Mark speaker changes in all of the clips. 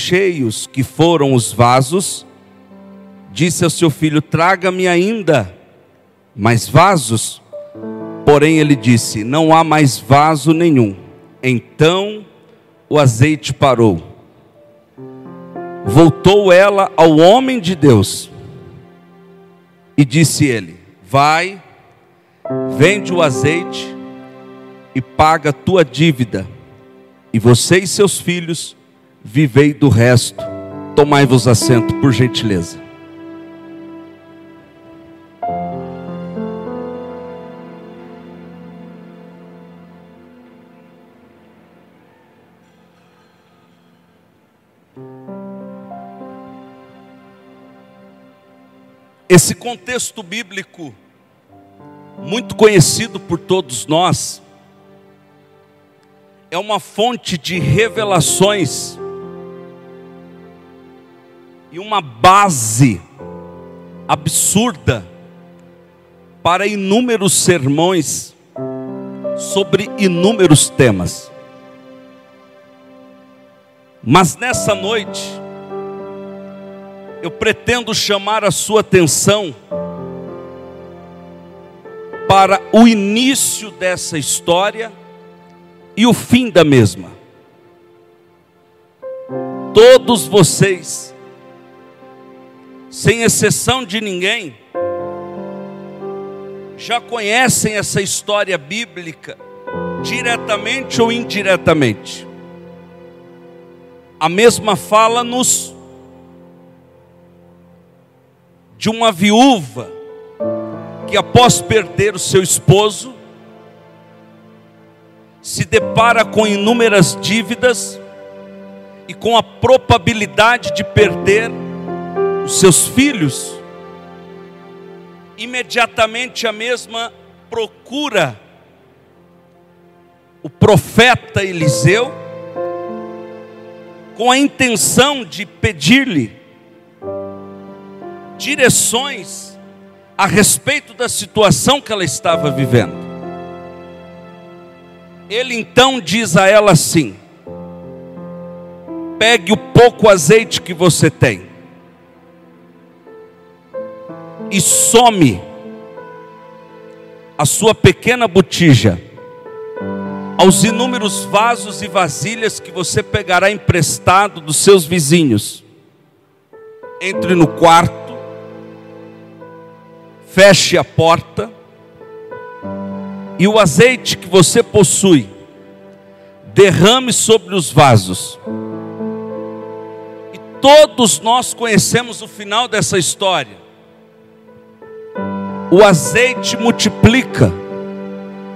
Speaker 1: cheios que foram os vasos, disse ao seu filho: traga-me ainda mais vasos. Porém ele disse: não há mais vaso nenhum. Então o azeite parou. Voltou ela ao homem de Deus e disse ele: vai, vende o azeite e paga a tua dívida, e você e seus filhos vivei do resto. Tomai-vos assento, por gentileza. Esse contexto bíblico, muito conhecido por todos nós, é uma fonte de revelações e uma base absurda para inúmeros sermões sobre inúmeros temas. Mas nessa noite, eu pretendo chamar a sua atenção para o início dessa história e o fim da mesma. Todos vocês, sem exceção de ninguém, já conhecem essa história bíblica, diretamente ou indiretamente. A mesma fala-nos de uma viúva que, após perder o seu esposo, se depara com inúmeras dívidas e com a probabilidade de perder os seus filhos. Imediatamente a mesma procura o profeta Eliseu com a intenção de pedir-lhe direções a respeito da situação que ela estava vivendo. Ele então diz a ela assim: pegue o pouco azeite que você tem e some a sua pequena botija aos inúmeros vasos e vasilhas que você pegará emprestado dos seus vizinhos. Entre no quarto, feche a porta, e o azeite que você possui, derrame sobre os vasos. E todos nós conhecemos o final dessa história. O azeite multiplica,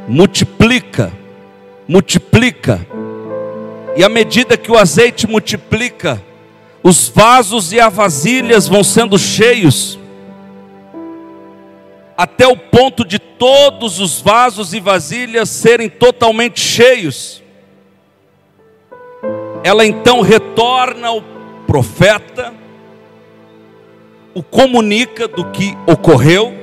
Speaker 1: multiplica, multiplica. E à medida que o azeite multiplica, os vasos e as vasilhas vão sendo cheios, até o ponto de todos os vasos e vasilhas serem totalmente cheios. Ela então retorna ao profeta, o comunica do que ocorreu,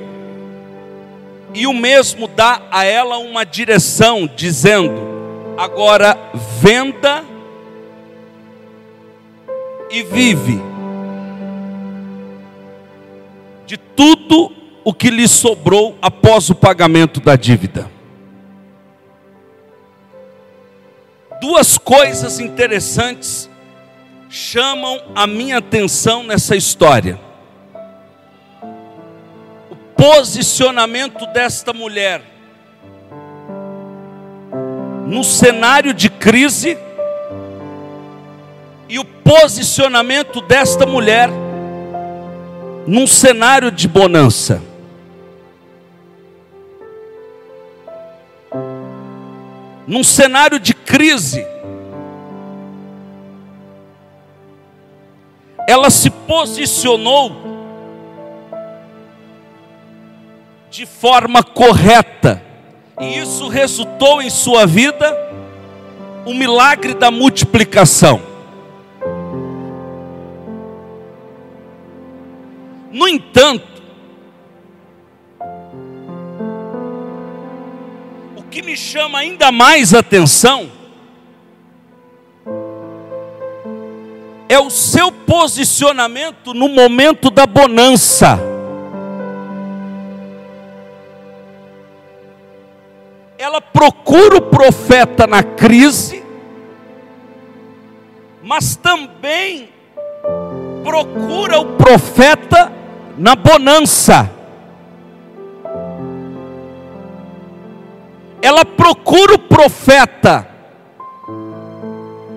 Speaker 1: e o mesmo dá a ela uma direção, dizendo: agora venda e vive de tudo o que lhe sobrou após o pagamento da dívida. Duas coisas interessantes chamam a minha atenção nessa história: o posicionamento desta mulher no cenário de crise e o posicionamento desta mulher num cenário de bonança. Num cenário de crise, ela se posicionou de forma correta, e isso resultou em sua vida o milagre da multiplicação. No entanto, o que me chama ainda mais atenção é é o seu posicionamento no momento da bonança. Ela procura o profeta na crise, mas também procura o profeta na bonança. Ela procura o profeta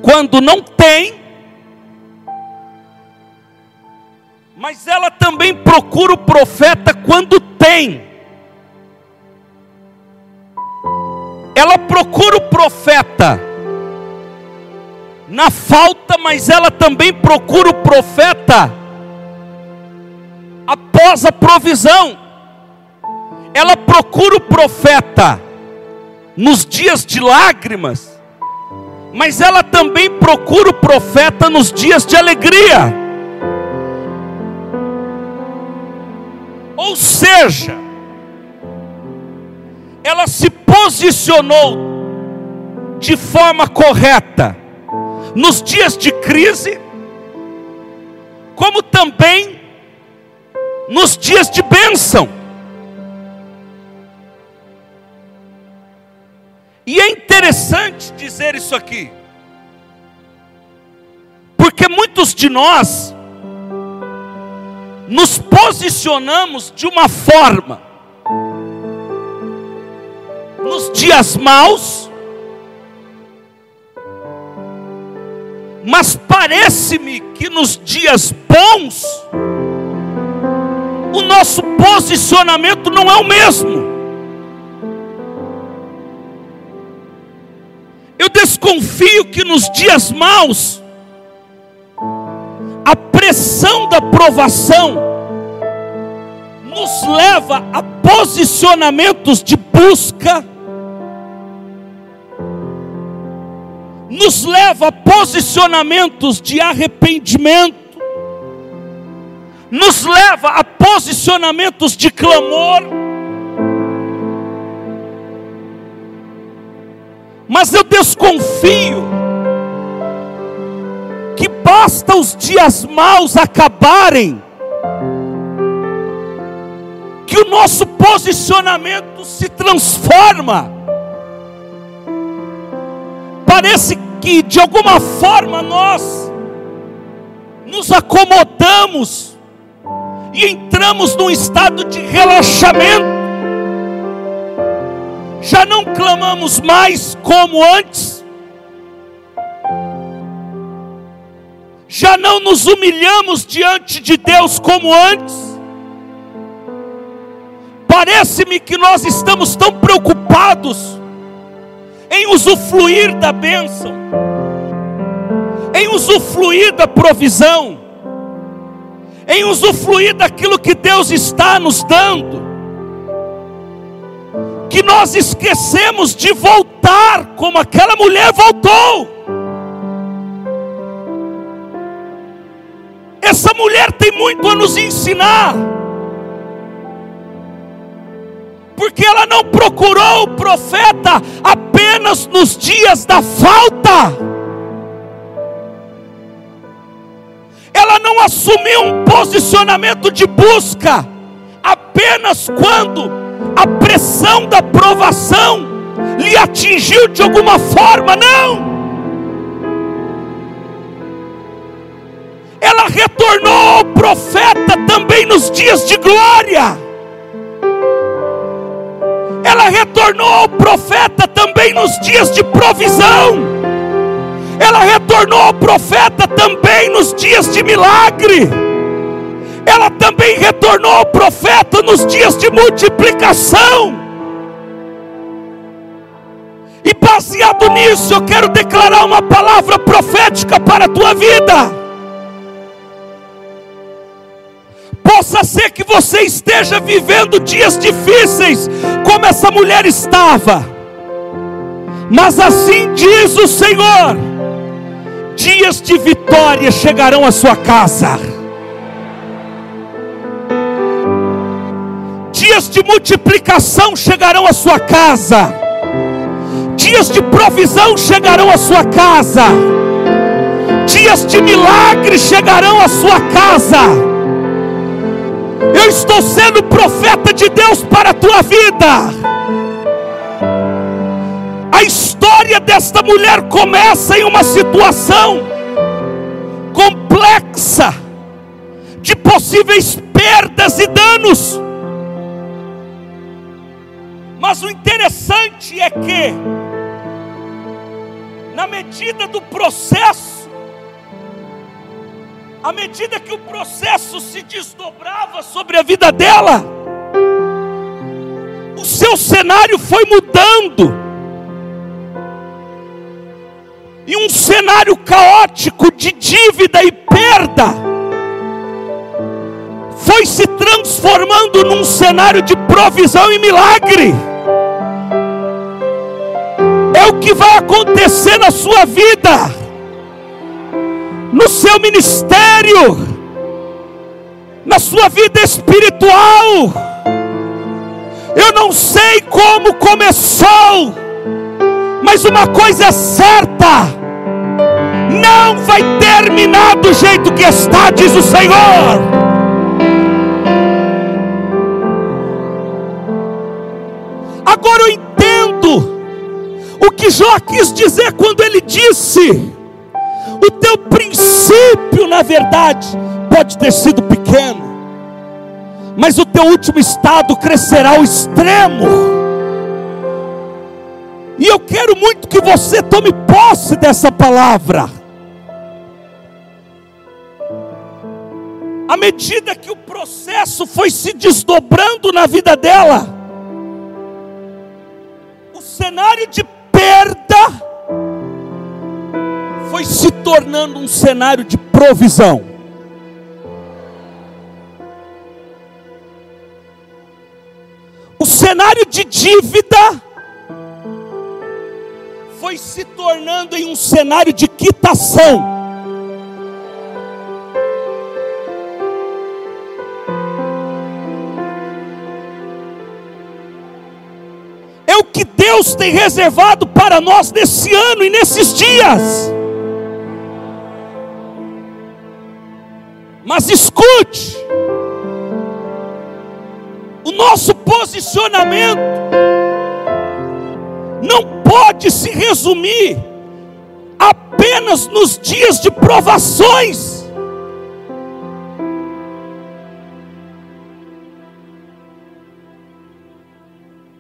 Speaker 1: quando não tem, mas ela também procura o profeta quando tem. Ela procura o profeta na falta, mas ela também procura o profeta após a provisão. Ela procura o profeta nos dias de lágrimas, mas ela também procura o profeta nos dias de alegria. Ou seja, ela se posicionou de forma correta nos dias de crise, como também nos dias de bênção. E é interessante dizer isso aqui, porque muitos de nós nos posicionamos de uma forma nos dias maus, mas parece-me que nos dias bons o nosso posicionamento não é o mesmo. Eu desconfio que nos dias maus a pressão da provação nos leva a posicionamentos de busca, nos leva a posicionamentos de arrependimento, nos leva a posicionamentos de clamor. Mas eu desconfio que basta os dias maus acabarem, que o nosso posicionamento se transforma. Parece que de alguma forma nós nos acomodamos e entramos num estado de relaxamento. Já não clamamos mais como antes, já não nos humilhamos diante de Deus como antes. Parece-me que nós estamos tão preocupados em usufruir da bênção, em usufruir da provisão, em usufruir daquilo que Deus está nos dando, que nós esquecemos de voltar como aquela mulher voltou. Essa mulher tem muito a nos ensinar, porque ela não procurou o profeta apenas nos dias da falta. Ela não assumiu um posicionamento de busca apenas quando a pressão da provação lhe atingiu de alguma forma, não. Ela retornou ao profeta também nos dias de glória. Ela retornou ao profeta também nos dias de provisão. Ela retornou ao profeta também nos dias de milagre. Ela também retornou ao profeta nos dias de multiplicação. E baseado nisso, eu quero declarar uma palavra profética para a tua vida. Possa ser que você esteja vivendo dias difíceis, como essa mulher estava, mas assim diz o Senhor: dias de vitória chegarão à sua casa. Dias de multiplicação chegarão à sua casa. Dias de provisão chegarão à sua casa. dias de milagre chegarão à sua casa. Eu estou sendo profeta de Deus para a tua vida. A história desta mulher começa em uma situação complexa, de possíveis perdas e danos. Mas o interessante é que, na medida do processo, à medida que o processo se desdobrava sobre a vida dela, o seu cenário foi mudando. E um cenário caótico de dívida e perda foi se transformando num cenário de provisão e milagre. É o que vai acontecer na sua vida, no seu ministério, na sua vida espiritual. Eu não sei como começou, mas uma coisa é certa: não vai terminar do jeito que está, diz o Senhor. Agora eu entendo o que Jó quis dizer quando ele disse: o teu princípio, na verdade, pode ter sido pequeno, mas o teu último estado crescerá ao extremo. E eu quero muito que você tome posse dessa palavra. À medida que o processo foi se desdobrando na vida dela, o cenário de perda foi se tornando um cenário de provisão. O cenário de dívida foi se tornando em um cenário de quitação. É o que Deus tem reservado para nós nesse ano e nesses dias. Mas escute, o nosso posicionamento não pode se resumir apenas nos dias de provações.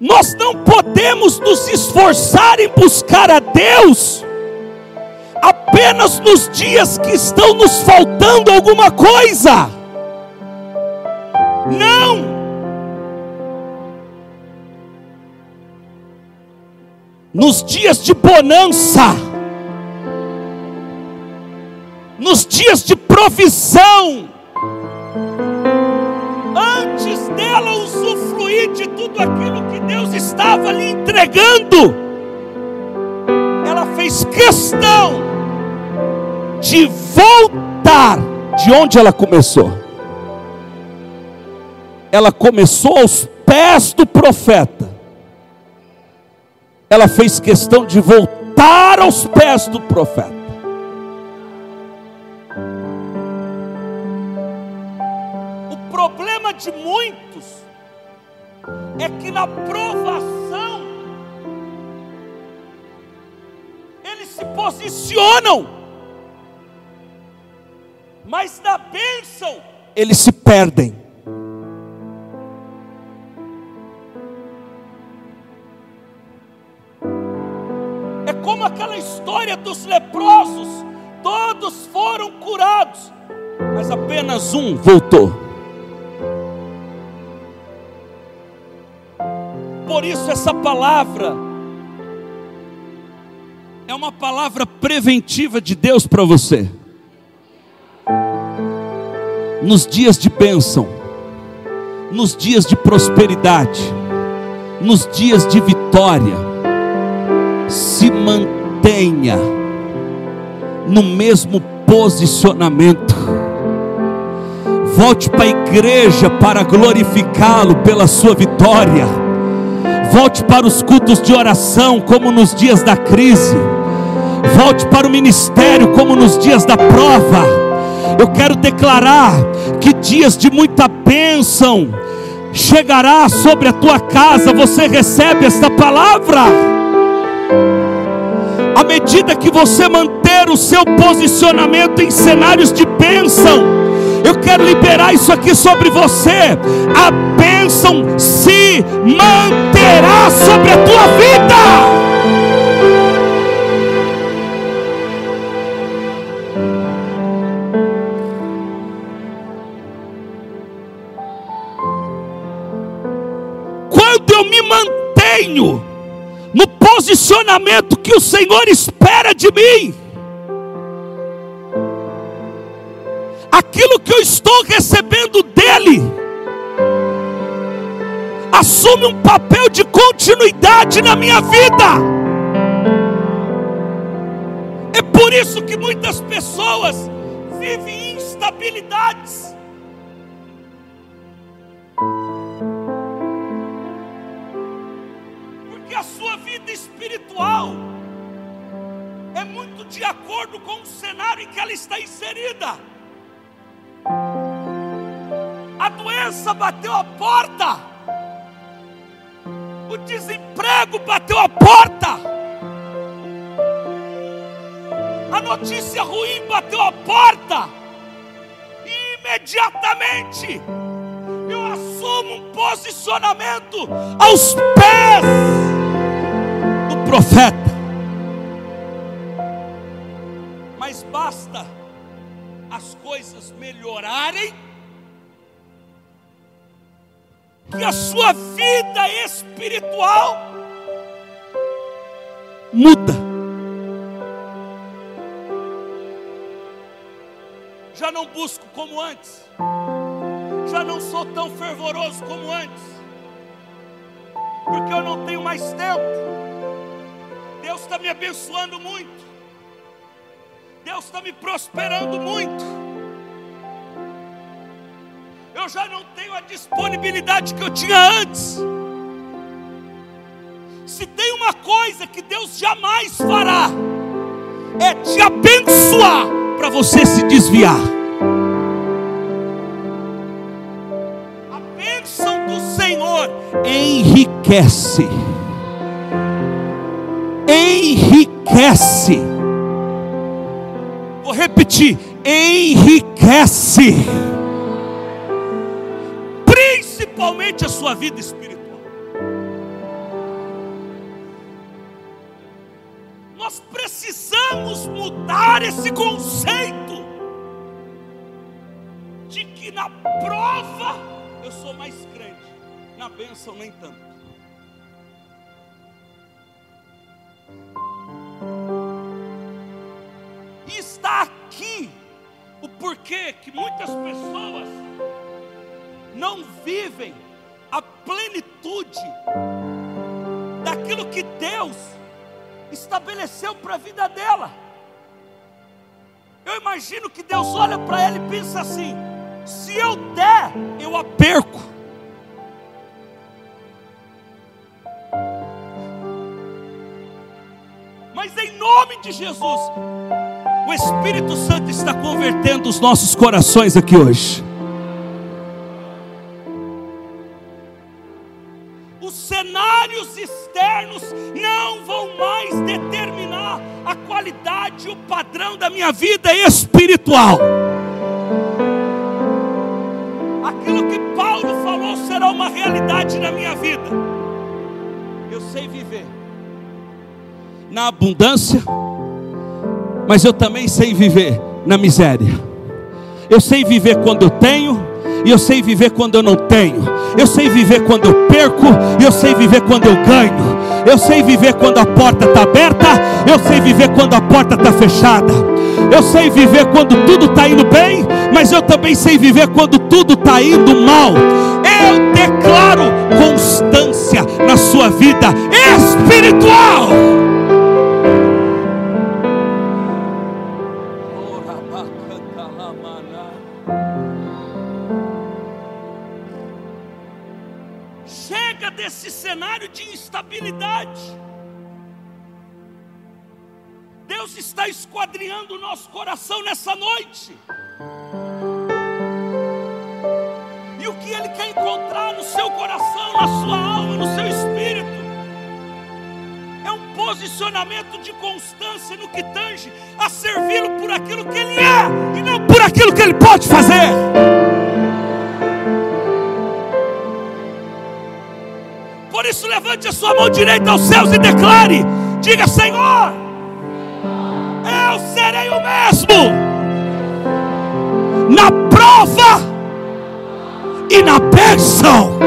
Speaker 1: Nós não podemos nos esforçar em buscar a Deus apenas nos dias que estão nos faltando alguma coisa. Não! Nos dias de bonança, nos dias de provisão, antes dela usufruir de tudo aquilo que Deus estava lhe entregando, ela fez questão de voltar de onde ela começou. Ela começou aos pés do profeta. Ela fez questão de voltar aos pés do profeta. O problema de muitos é que na provação eles se posicionam, mas na bênção eles se perdem. É como aquela história dos leprosos: todos foram curados, mas apenas um voltou. Por isso essa palavra é uma palavra preventiva de Deus para você. Nos dias de bênção, nos dias de prosperidade, nos dias de vitória, se mantenha no mesmo posicionamento. Volte para a igreja para glorificá-lo pela sua vitória. Volte para os cultos de oração como nos dias da crise.
Speaker 2: Volte para o ministério como nos dias da prova. Eu quero declarar que dias de muita bênção chegará sobre a tua casa. Você recebe esta palavra? À medida que você manter o seu posicionamento em cenários de bênção, eu quero liberar isso aqui sobre você. A bênção se manterá sobre a tua vida. Quando eu me mantenho no posicionamento que o Senhor espera de mim, aquilo que eu estou recebendo dEle assume um papel de continuidade na minha vida. É por isso que muitas pessoas vivem instabilidades. Porque a sua vida espiritual é muito de acordo com o cenário em que ela está inserida. A doença bateu a porta, o desemprego bateu a porta, a notícia ruim bateu a porta, e imediatamente eu assumo um posicionamento aos pés do profeta. Mas basta as coisas melhorarem, que a sua vida espiritual muda. Já não busco como antes, já não sou tão fervoroso como antes, porque eu não tenho mais tempo. Deus está me abençoando muito, Deus está me prosperando muito. Eu já não tenho a disponibilidade que eu tinha antes. Se tem uma coisa que Deus jamais fará, é te abençoar para você se desviar. A bênção do Senhor enriquece. Enriquece. Vou repetir: enriquece. Principalmente a sua vida espiritual. Nós precisamos mudar esse conceito de que na prova eu sou mais crente, na bênção nem tanto. E está aqui o porquê que muitas pessoas não vivem a plenitude daquilo que Deus estabeleceu para a vida dela. Eu imagino que Deus olha para ela e pensa assim: se eu der, eu a perco. Mas em nome de Jesus, o Espírito Santo está convertendo os nossos corações aqui hoje. Os cenários externos não vão mais determinar a qualidade e o padrão da minha vida espiritual. Aquilo que Paulo falou será uma realidade na minha vida. Eu sei viver na abundância, mas eu também sei viver na miséria. Eu sei viver quando eu tenho, e eu sei viver quando eu não tenho. Eu sei viver quando eu perco, e eu sei viver quando eu ganho. Eu sei viver quando a porta está aberta, eu sei viver quando a porta está fechada. Eu sei viver quando tudo está indo bem, mas eu também sei viver quando tudo está indo mal. Eu declaro constância na sua vida espiritual. Chega desse cenário de instabilidade. Deus Deus está esquadrinhando o nosso coração nessa noite. E o que Ele quer encontrar no seu coração, na sua alma, no seu espírito, é um posicionamento de constância no que tange a servi-lo por aquilo que Ele é, e não por aquilo que Ele pode fazer. Por isso, levante a sua mão direita aos céus e declare: diga: Senhor, eu serei o mesmo na prova e na bênção.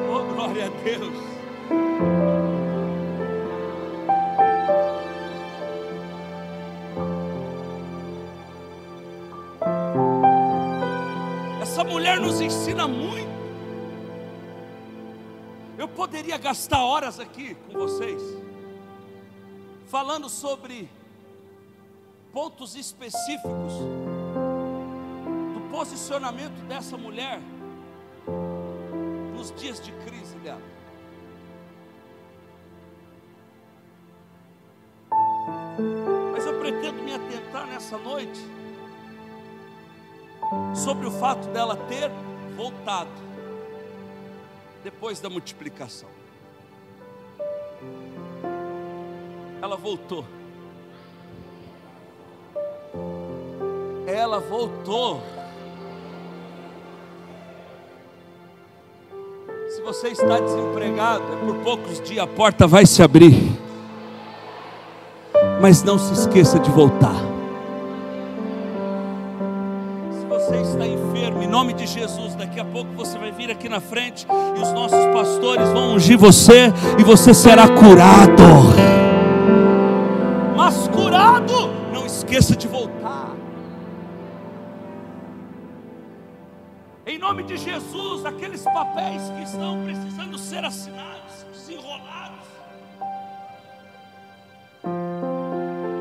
Speaker 2: Oh, glória a Deus. Essa mulher nos ensina muito. Eu poderia gastar horas aqui com vocês, falando sobre pontos específicos do posicionamento dessa mulher nos dias de crise dela. Mas eu pretendo me atentar nessa noite sobre o fato dela ter voltado depois da multiplicação. Ela voltou. Ela voltou. Se você está desempregado, é por poucos dias a porta vai se abrir. Mas não se esqueça de voltar. Você está enfermo, em nome de Jesus, daqui a pouco você vai vir aqui na frente e os nossos pastores vão ungir você e você será curado. Mas curado, não esqueça de voltar. Em nome de Jesus, aqueles papéis que estão precisando ser assinados, desenrolados,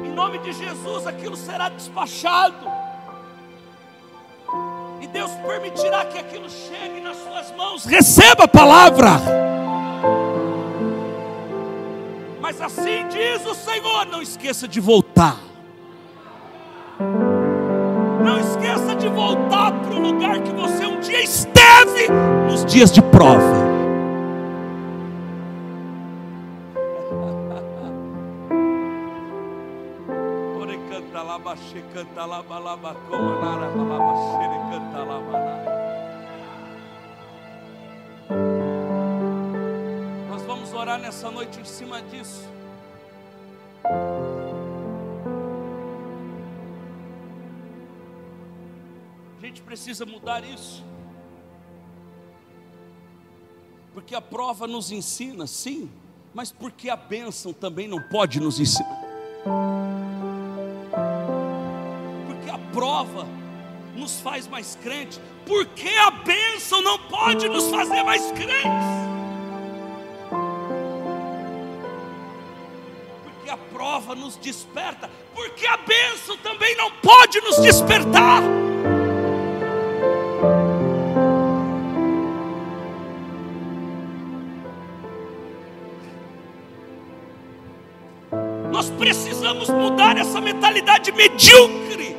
Speaker 2: em nome de Jesus, aquilo será despachado. E Deus permitirá que aquilo chegue nas suas mãos. Receba a palavra. Mas assim diz o Senhor: não esqueça de voltar. Não esqueça de voltar para o lugar que você um dia esteve nos dias de prova. Nós vamos orar nessa noite em cima disso. A gente precisa mudar isso, porque a prova nos ensina, sim, mas porque a bênção também não pode nos ensinar. Porque a prova nos faz mais crente, porque a bênção não pode nos fazer mais crentes. Porque a prova nos desperta, porque a bênção também não pode nos despertar. Nós precisamos mudar essa mentalidade medíocre,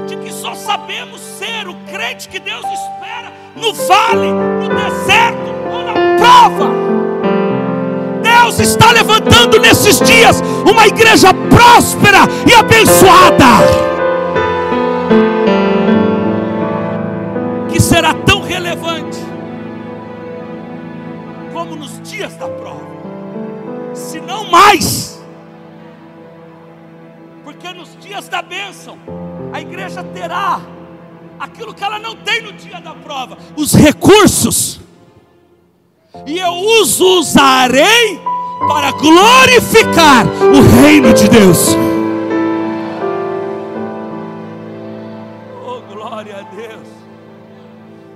Speaker 2: de que só sabemos ser o crente que Deus espera no vale, no deserto ou na prova. Deus está levantando nesses dias uma igreja próspera e abençoada, que será tão relevante como nos dias da prova, se não mais. Porque nos dias da bênção a igreja terá aquilo que ela não tem no dia da prova: os recursos. E eu os usarei para glorificar o reino de Deus. Oh, glória a Deus.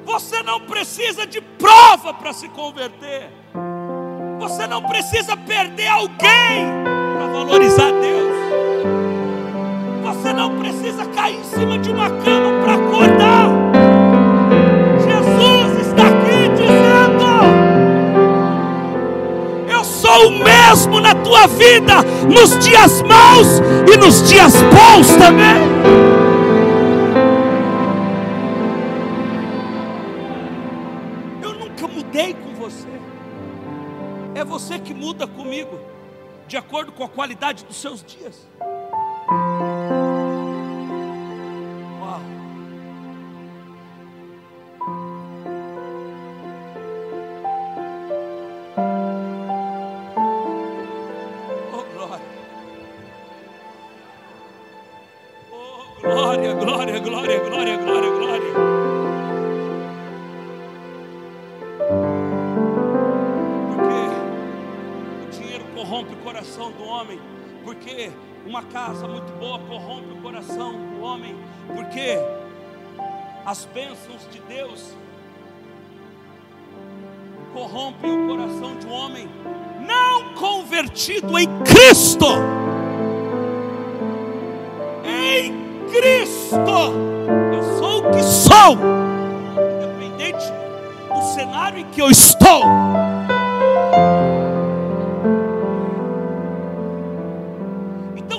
Speaker 2: Você não precisa de prova para se converter. Você não precisa perder alguém para valorizar Deus. Você não precisa cair em cima de uma cama para acordar. Jesus está aqui dizendo: eu sou o mesmo na tua vida, nos dias maus e nos dias bons também. Eu nunca mudei com você. É você que muda comigo, de acordo com a qualidade dos seus dias. Uau. Oh, glória. Oh, glória, glória, glória, glória, glória, glória. Corrompe o coração do homem, porque uma casa muito boa corrompe o coração do homem, porque as bênçãos de Deus corrompem o coração de um homem não convertido em Cristo. Em Cristo eu sou o que sou, independente do cenário em que eu estou.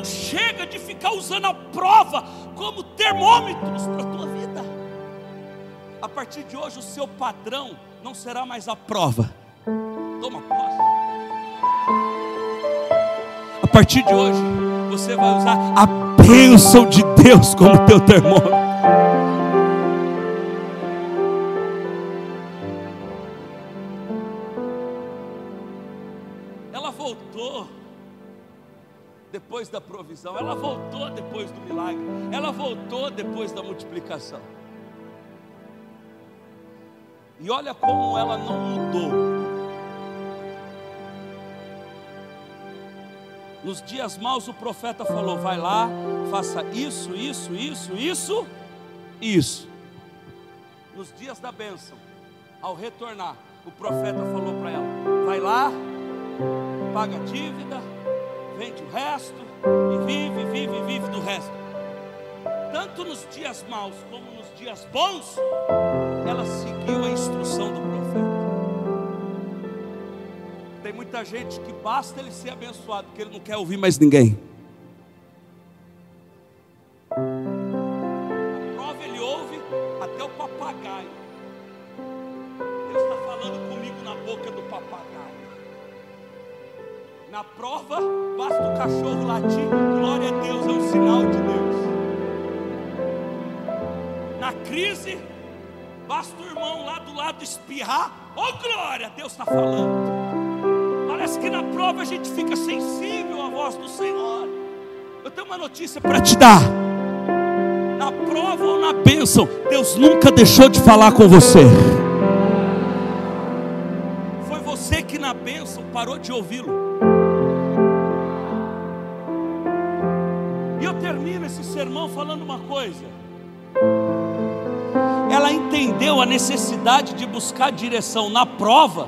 Speaker 2: Chega de ficar usando a prova como termômetros para a tua vida. A partir de hoje o seu padrão não será mais a prova. Toma posse. A partir de hoje você vai usar a bênção de Deus como teu termômetro. Ela voltou depois da provisão, ela voltou depois do milagre, ela voltou depois da multiplicação. E olha como ela não mudou. Nos dias maus o profeta falou: vai lá, faça isso, isso, isso, isso, isso. Nos dias da bênção, ao retornar, o profeta falou para ela: vai lá, paga a dívida, vende o resto e vive do resto. Tanto nos dias maus como nos dias bons, ela seguiu a instrução do profeta. Tem muita gente que basta ele ser abençoado, porque ele não quer ouvir mais ninguém. A prova ele ouve até o papagaio. Deus está falando comigo na boca do papagaio. Na prova, basta o cachorro latir, glória a Deus, é um sinal de Deus. Na crise, basta o irmão lá do lado espirrar, oh glória, Deus está falando. Parece que na prova a gente fica sensível à voz do Senhor. Eu tenho uma notícia para te dar. Na prova ou na bênção, Deus nunca deixou de falar com você. Foi você que na bênção parou de ouvi-lo. E eu termino esse sermão falando uma coisa. Ela entendeu a necessidade de buscar direção na prova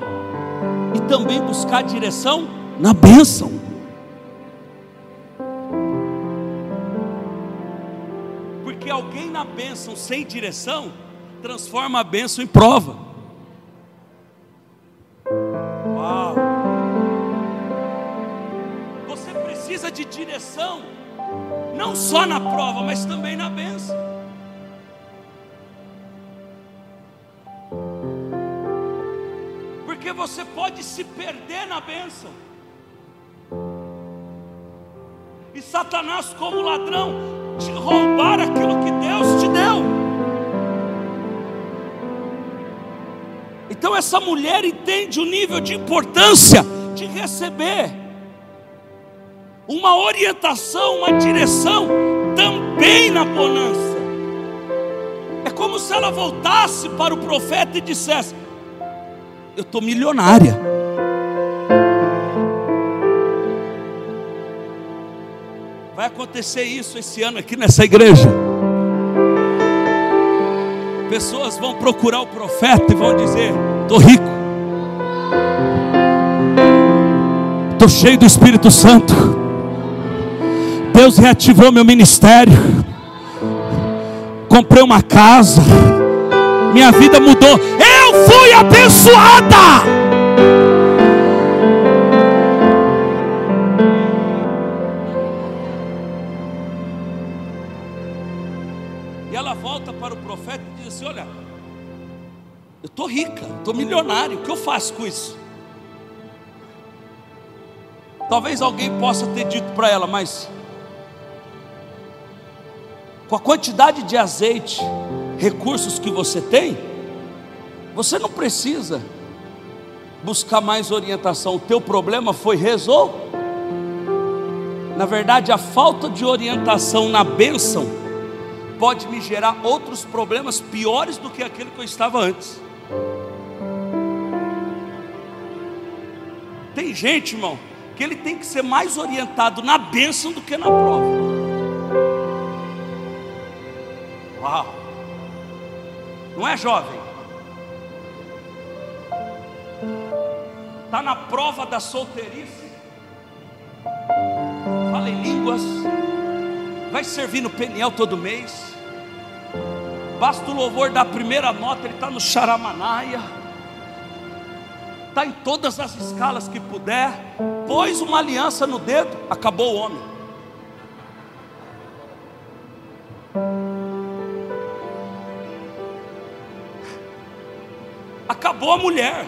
Speaker 2: e também buscar direção na bênção. Porque alguém na bênção sem direção transforma a bênção em prova. Uau! Você precisa de direção, não só na prova, mas também na bênção. Porque você pode se perder na bênção. E Satanás, como ladrão, te roubar aquilo que Deus te deu. Então essa mulher entende o nível de importância de receber uma orientação, uma direção também na bonança. É como se ela voltasse para o profeta e dissesse: eu estou milionária. Vai acontecer isso esse ano aqui nessa igreja. Pessoas vão procurar o profeta e vão dizer: estou rico, estou cheio do Espírito Santo, Deus reativou meu ministério. Comprei uma casa. Minha vida mudou. Eu fui abençoada. E ela volta para o profeta e diz assim: olha, eu estou rica, estou milionário, o que eu faço com isso? Talvez alguém possa ter dito para ela: mas com a quantidade de azeite, recursos que você tem, você não precisa buscar mais orientação. O teu problema foi resolvido. Na verdade, a falta de orientação na bênção pode me gerar outros problemas piores do que aquele que eu estava antes. Tem gente, irmão, que ele tem que ser mais orientado na bênção do que na prova. Uau! Não é, jovem? Está na prova da solteirice, fala em línguas, vai servir no Peniel todo mês, basta o louvor da primeira nota, ele está no Xaramanaia, está em todas as escalas que puder, pôs uma aliança no dedo, acabou o homem. Acabou a mulher.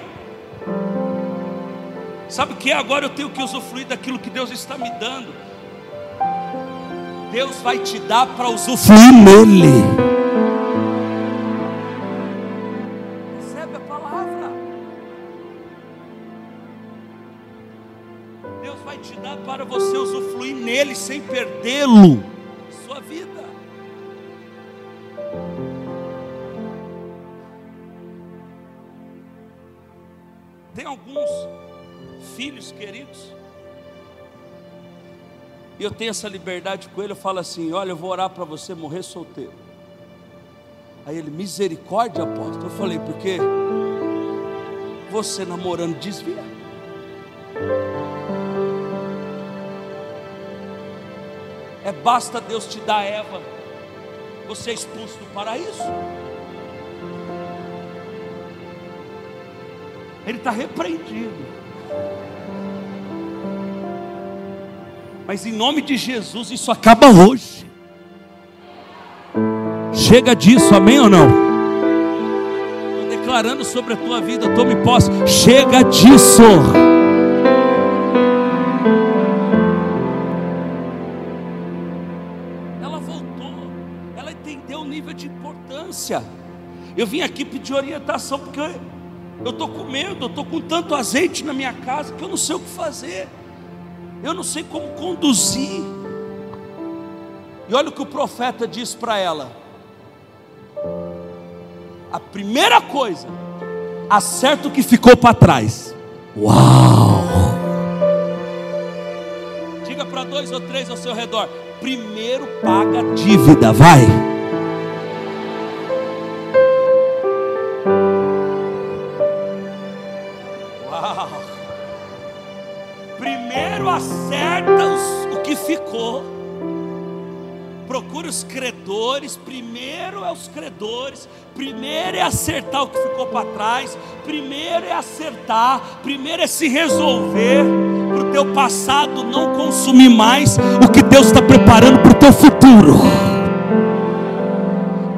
Speaker 2: Sabe o que é? Agora eu tenho que usufruir daquilo que Deus está me dando. Deus vai te dar para usufruir nele. Recebe a palavra. Deus vai te dar para você usufruir nele sem perdê-lo. Sua vida. Tem alguns filhos queridos, e eu tenho essa liberdade com ele. Eu falo assim: olha, eu vou orar para você morrer solteiro. Aí ele: misericórdia, apóstolo. Eu falei: porque você namorando desvia. Basta Deus te dar Eva, você é expulso do paraíso. Ele está repreendido. Mas em nome de Jesus, isso acaba hoje. Chega disso, amém ou não? Estou declarando sobre a tua vida, tome posse. Chega disso. Ela voltou, ela entendeu o nível de importância. Eu vim aqui pedir orientação, porque eu estou com medo, eu estou com tanto azeite na minha casa que eu não sei o que fazer, eu não sei como conduzir. E olha o que o profeta diz para ela: a primeira coisa, acerta o que ficou para trás. Uau! Diga para 2 ou 3 ao seu redor: primeiro paga a dívida, vai. Primeiro acerta o que ficou. Procura os credores. Primeiro é os credores. Primeiro é acertar o que ficou para trás. Primeiro é acertar. Primeiro é se resolver para o teu passado não consumir mais o que Deus está preparando para o teu futuro.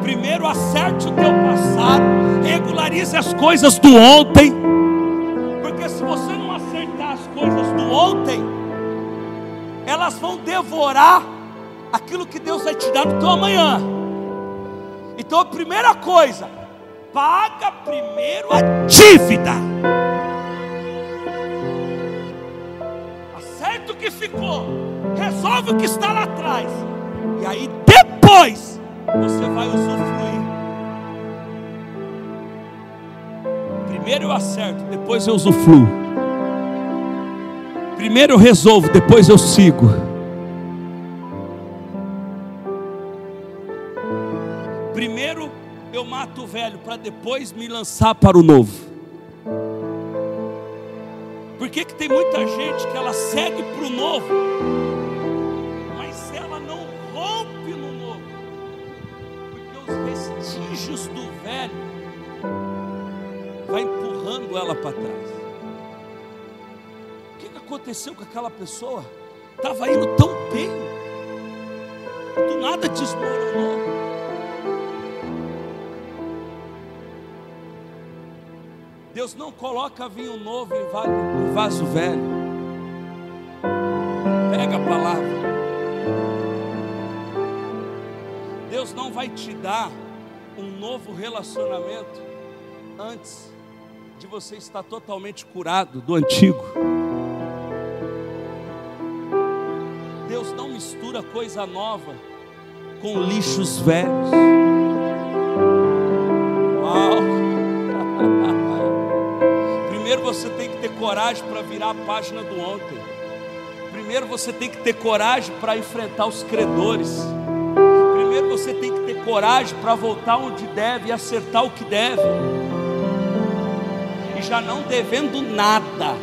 Speaker 2: Primeiro acerte o teu passado. Regularize as coisas do ontem. Porque se você não acertar as coisas do ontem, elas vão devorar aquilo que Deus vai te dar no teu amanhã. Então a primeira coisa, paga primeiro a dívida. Acerta o que ficou, resolve o que está lá atrás, e aí depois você vai usufruir. Primeiro eu acerto, depois eu usufruo. Primeiro eu resolvo, depois eu sigo. Primeiro eu mato o velho para depois me lançar para o novo. Por que tem muita gente que ela segue para o novo, mas ela lixos do velho vai empurrando ela para trás. O que aconteceu com aquela pessoa? Estava indo tão bem, do nada desmoronou. Deus não coloca vinho novo em vaso velho. Pega a palavra. Deus não vai te dar um novo relacionamento antes de você estar totalmente curado do antigo. Deus não mistura coisa nova com lixos velhos. Uau! Primeiro você tem que ter coragem para virar a página do ontem. Primeiro você tem que ter coragem para enfrentar os credores. Primeiro você tem que ter coragem para voltar onde deve e acertar o que deve. E já não devendo nada,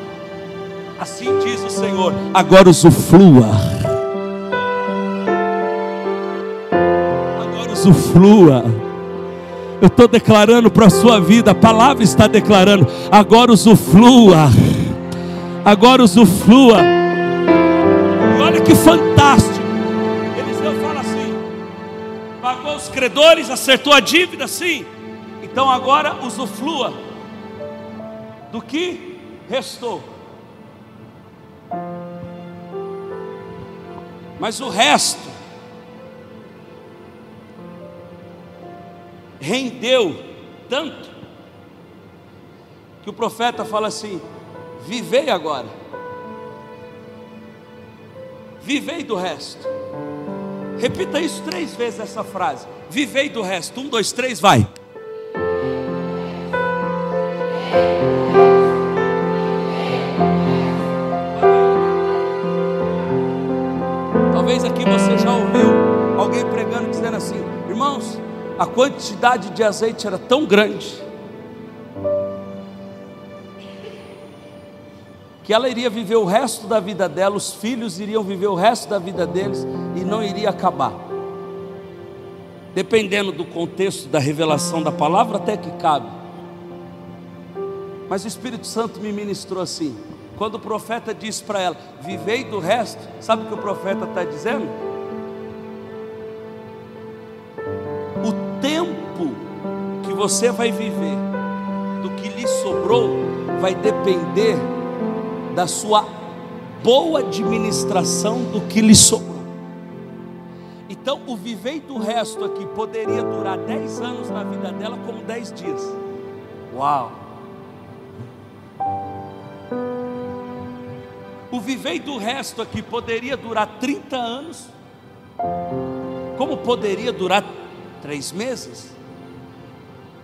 Speaker 2: assim diz o Senhor, agora usufrua. Agora usufrua. Eu estou declarando para a sua vida, a palavra está declarando, agora usufrua. Agora usufrua. E olha que fantástico. Eliseu fala assim: pagou os credores, acertou a dívida, sim. Então agora usufrua do que restou. Mas o resto rendeu tanto que o profeta fala assim: vivei agora, vivei do resto. Repita isso 3 vezes, essa frase: vivei do resto. 1, 2, 3, vai. Talvez aqui você já ouviu alguém pregando dizendo assim: irmãos, a quantidade de azeite era tão grande que ela iria viver o resto da vida dela, os filhos iriam viver o resto da vida deles e não iria acabar. Dependendo do contexto da revelação da palavra, até que cabe. Mas o Espírito Santo me ministrou assim: quando o profeta diz para ela, vivei do resto, sabe o que o profeta está dizendo? O tempo que você vai viver, do que lhe sobrou, vai depender da sua boa administração do que lhe sobrou. Então o vivei do resto aqui poderia durar 10 anos na vida dela, como 10 dias. Uau! O vivei do resto aqui poderia durar 30 anos, como poderia durar 3 meses.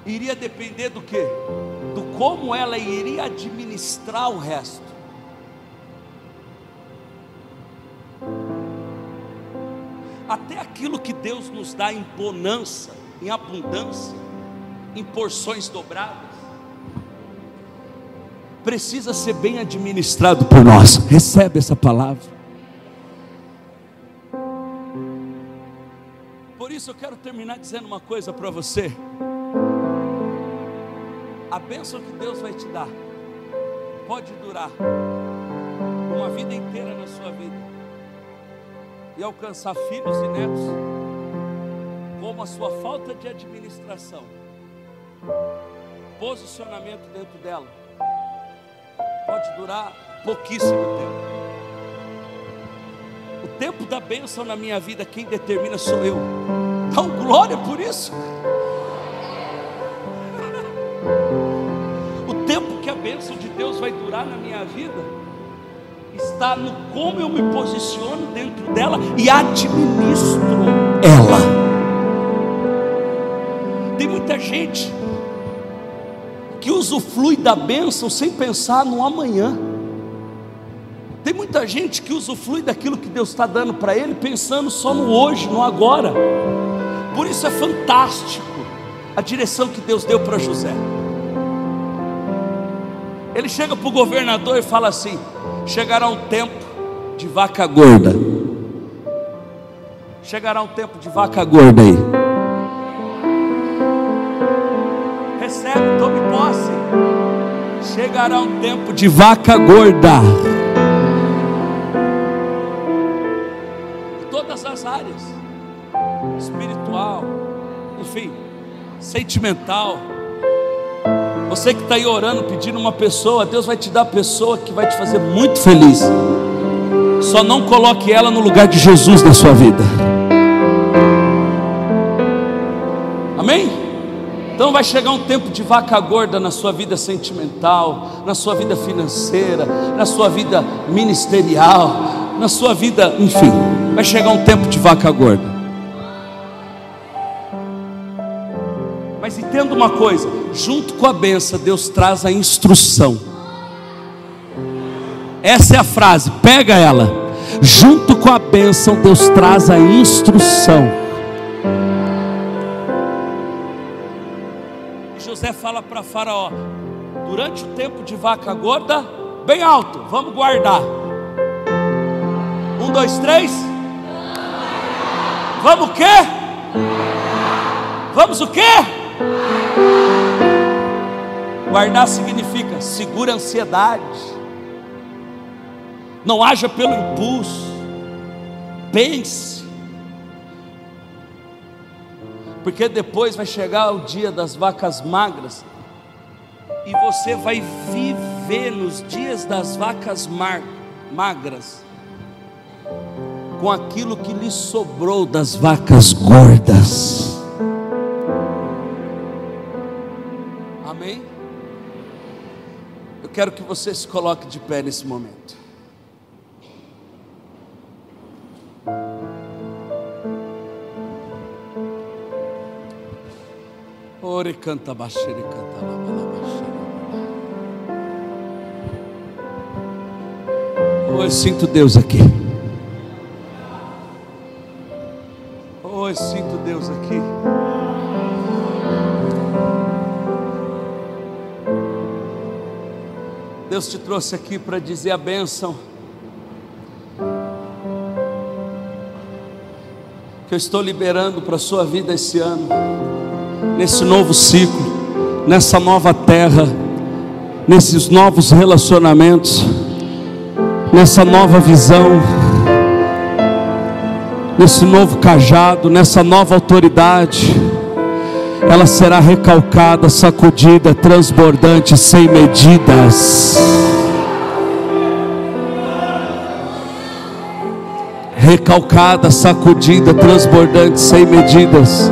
Speaker 2: Iria depender do quê? Do como ela iria administrar o resto. Até aquilo que Deus nos dá em bonança, em abundância, em porções dobradas, precisa ser bem administrado por nós. Recebe essa palavra. Por isso eu quero terminar dizendo uma coisa para você: a bênção que Deus vai te dar pode durar uma vida inteira na sua vida e alcançar filhos e netos, como a sua falta de administração, posicionamento dentro dela, pode durar pouquíssimo tempo. O tempo da bênção na minha vida, quem determina sou eu. Dá glória por isso. O tempo que a bênção de Deus vai durar na minha vida está no como eu me posiciono dentro dela e administro ela. Tem muita gente que usufrui da bênção sem pensar no amanhã. Tem muita gente que usufrui daquilo que Deus está dando para ele, pensando só no hoje, no agora. Por isso é fantástico a direção que Deus deu para José. Ele chega para o governador e fala assim: chegará um tempo de vaca gorda. Chegará um tempo de vaca gorda aí. Tome posse. Chegará um tempo de vaca gorda. Em todas as áreas. Espiritual, enfim, sentimental. Você que está aí orando, pedindo uma pessoa, Deus vai te dar a pessoa que vai te fazer muito feliz. Só não coloque ela no lugar de Jesus na sua vida. Amém? Então vai chegar um tempo de vaca gorda na sua vida sentimental, na sua vida financeira, na sua vida ministerial, na sua vida, enfim, vai chegar um tempo de vaca gorda. Mas entenda uma coisa, junto com a bênção, Deus traz a instrução. Essa é a frase, pega ela. Junto com a bênção, Deus traz a instrução. E José fala para Faraó: durante o tempo de vaca gorda, bem alto, vamos guardar. 1, 2, 3. Vamos o quê? Vamos o quê? Guardar significa segura a ansiedade. Não haja pelo impulso. Pense. Porque depois vai chegar o dia das vacas magras, e você vai viver nos dias das vacas magras com aquilo que lhe sobrou das vacas gordas. Amém? Eu quero que você se coloque de pé nesse momento. Ore canta baixeira, canta lá, oh, eu sinto Deus aqui. Oh, eu sinto Deus aqui. Deus te trouxe aqui para dizer a bênção que eu estou liberando para a sua vida esse ano, nesse novo ciclo, nessa nova terra, nesses novos relacionamentos, nessa nova visão, nesse novo cajado, nessa nova autoridade. Ela será recalcada, sacudida, transbordante, sem medidas. Recalcada, sacudida, transbordante, sem medidas.